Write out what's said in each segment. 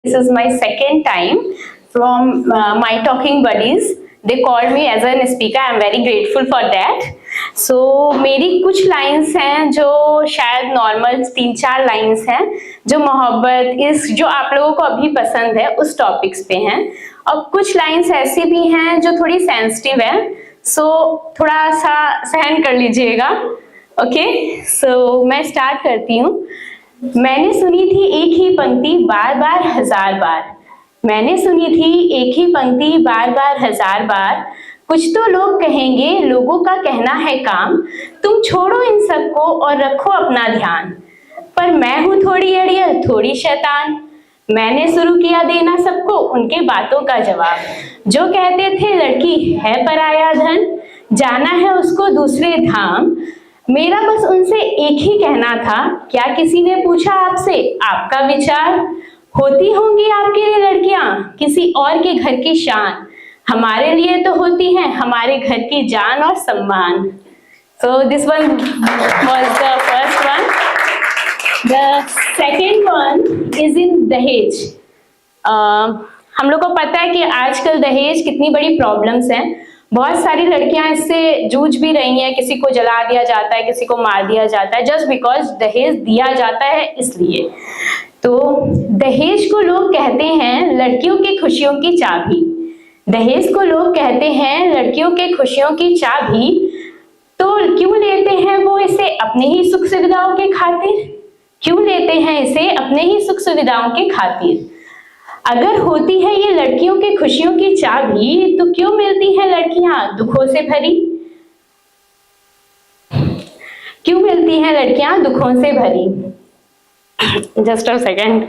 This is my second time from my talking buddies. They called me as a speaker. I am very grateful for that. So मेरी कुछ lines हैं जो शायद normal 3-4 lines हैं जो मोहब्बत इस जो आप लोगों को अभी पसंद है उस टॉपिक्स पे हैं, और कुछ लाइंस ऐसी भी हैं जो थोड़ी सेंसिटिव है, सो थोड़ा सा सहन कर लीजिएगा। ओके, सो मैं स्टार्ट करती हूँ। मैंने सुनी थी एक ही पंक्ति बार बार 1000 बार, मैंने सुनी थी एक ही पंक्ति बार बार 1000 बार। कुछ तो लोग कहेंगे लोगों का कहना है काम, तुम छोड़ो इन सबको और रखो अपना ध्यान। पर मैं हूँ थोड़ी अड़ियल थोड़ी शैतान, मैंने शुरू किया देना सबको उनके बातों का जवाब। जो कहते थे लड़की है पराया धन, जाना है उसको दूसरे धाम। मेरा बस उनसे एक ही कहना था, क्या किसी ने पूछा आपसे आपका विचार? होती होंगी आपके लिए लड़कियां किसी और के घर की शान, हमारे लिए तो होती हैं हमारे घर की जान और सम्मान। So this one was the first one. The second one is in दहेज। हम लोग को पता है कि आजकल दहेज कितनी बड़ी प्रॉब्लम्स हैं। बहुत सारी लड़कियां इससे जूझ भी रही हैं, किसी को जला दिया जाता है, किसी को मार दिया जाता है, जस्ट बिकॉज दहेज दिया जाता है इसलिए। तो दहेज को लोग कहते हैं लड़कियों की खुशियों की चाबी, दहेज को लोग कहते हैं लड़कियों के खुशियों की चाबी। तो क्यों लेते हैं वो इसे अपने ही सुख सुविधाओं के खातिर? क्यों लेते हैं इसे अपने ही सुख सुविधाओं के खातिर? अगर होती है ये लड़कियों के खुशियों की चाबी, तो क्यों मिलती हैं लड़कियां दुखों से भरी? क्यों मिलती हैं लड़कियां दुखों से भरी? Just a second.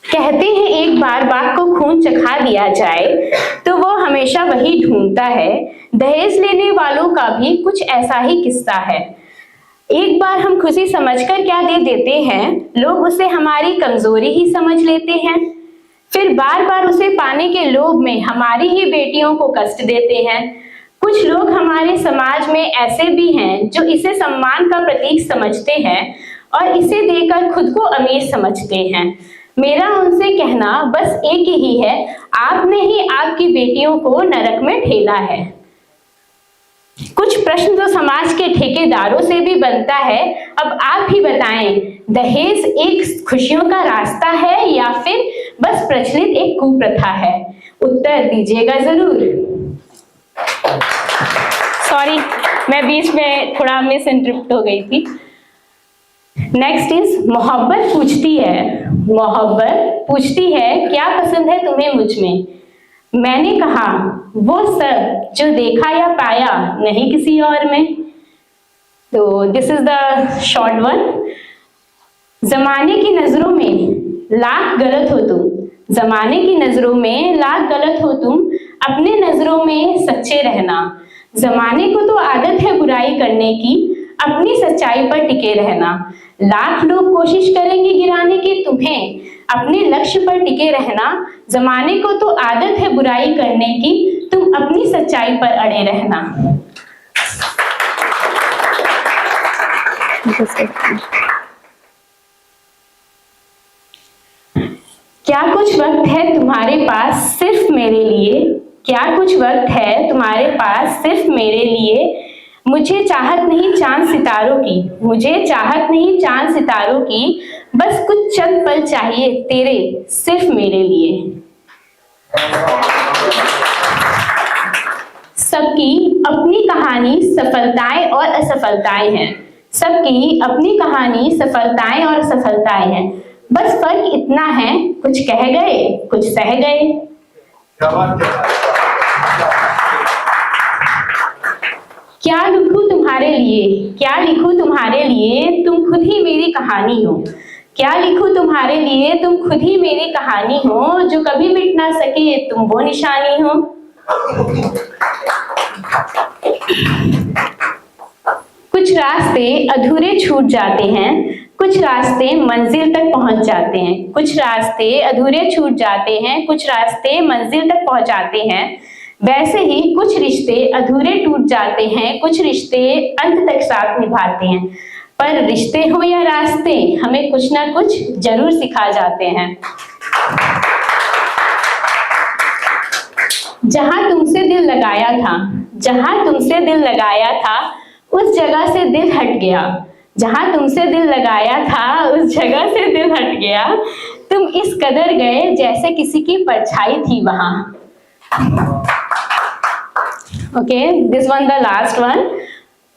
कहते हैं एक बार बाप को खून चखा दिया जाए तो वो हमेशा वही ढूंढता है। दहेज लेने वालों का भी कुछ ऐसा ही किस्सा है। एक बार हम खुशी समझकर क्या दे देते हैं, लोग उसे हमारी कमजोरी ही समझ लेते हैं। फिर बार बार उसे पाने के लोभ में हमारी ही बेटियों को कष्ट देते हैं। कुछ लोग हमारे समाज में ऐसे भी हैं जो इसे सम्मान का प्रतीक समझते हैं और इसे देकर खुद को अमीर समझते हैं। मेरा उनसे कहना बस एक ही है, आपने ही आपकी बेटियों को नरक में ठेला है। कुछ प्रश्न तो समाज के ठेकेदारों से भी बनता है, अब आप ही बताएं, दहेज एक खुशियों का रास्ता है या फिर बस प्रचलित एक कुप्रथा है? उत्तर दीजिएगा जरूर। सॉरी, मैं बीच में थोड़ा मिस इंटरप्ट हो गई थी। नेक्स्ट इज मोहब्बत पूछती है, मोहब्बत पूछती है क्या पसंद है तुम्हें मुझ में? मैंने कहा वो सब जो देखा या पाया नहीं किसी और में। तो this is the short one. जमाने की नजरों में लाख गलत हो तुम, जमाने की नजरों में लाख गलत हो तुम, अपने नजरों में सच्चे रहना। जमाने को तो आदत है बुराई करने की, अपनी सच्चाई पर टिके रहना। लाख लोग कोशिश करेंगे गिराने की तुम्हें, अपने लक्ष्य पर टिके रहना। जमाने को तो आदत है बुराई करने की, तुम अपनी सच्चाई पर अड़े रहना। क्या कुछ वक्त है तुम्हारे पास सिर्फ मेरे लिए, क्या कुछ वक्त है तुम्हारे पास सिर्फ मेरे लिए? मुझे चाहत नहीं चांद सितारों की, मुझे चाहत नहीं चांद सितारों की, बस कुछ चंद पल चाहिए तेरे सिर्फ मेरे लिए। सबकी अपनी कहानी सफलताएं और असफलताएं हैं, सबकी अपनी कहानी सफलताएं और असफलताएं हैं, बस फर्क इतना है कुछ कह गए कुछ सह गए। क्या लिखूं तुम्हारे लिए, क्या लिखूं तुम्हारे लिए, तुम खुद ही मेरी कहानी हो। क्या लिखूं तुम्हारे लिए, तुम खुद ही मेरी कहानी हो, जो कभी मिट ना सके तुम वो निशानी हो। कुछ रास्ते अधूरे छूट जाते हैं, कुछ रास्ते मंजिल तक पहुंच जाते हैं। कुछ रास्ते अधूरे छूट जाते हैं, कुछ रास्ते मंजिल तक पहुंचाते हैं। वैसे ही कुछ रिश्ते अधूरे टूट जाते हैं, कुछ रिश्ते अंत तक साथ निभाते हैं, पर रिश्ते हो या रास्ते हमें कुछ ना कुछ जरूर सिखा जाते हैं। जहां तुमसे दिल लगाया था, जहां तुमसे दिल लगाया था, उस जगह से दिल हट गया। जहां तुमसे दिल लगाया था, उस जगह से दिल हट गया। तुम इस कदर गए जैसे किसी की परछाई थी वहां। Okay, this one the last one.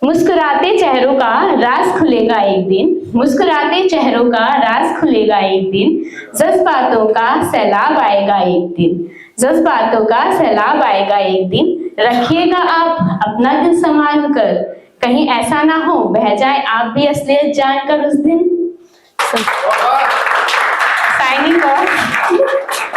मुस्कुराते चेहरों का राज खुलेगा एक दिन, मुस्कुराते चेहरों का राज खुलेगा एक दिन, जज्बातों का सैलाब आएगा एक दिन, जज्बातों का सैलाब आएगा एक दिन। रखिएगा आप अपना दिल संभाल कर, कहीं ऐसा ना हो बह जाए आप भी असलियत जानकर उस दिन। Signing off.